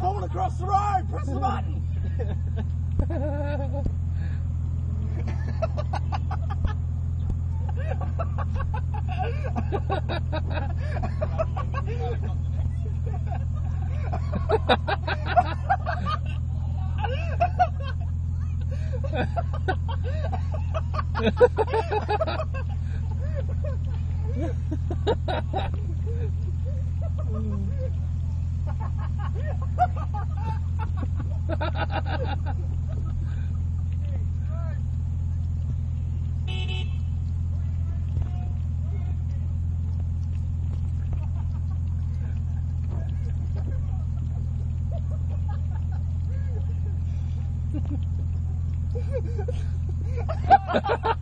off! I want to cross the road! Press the button! Ha ha ha!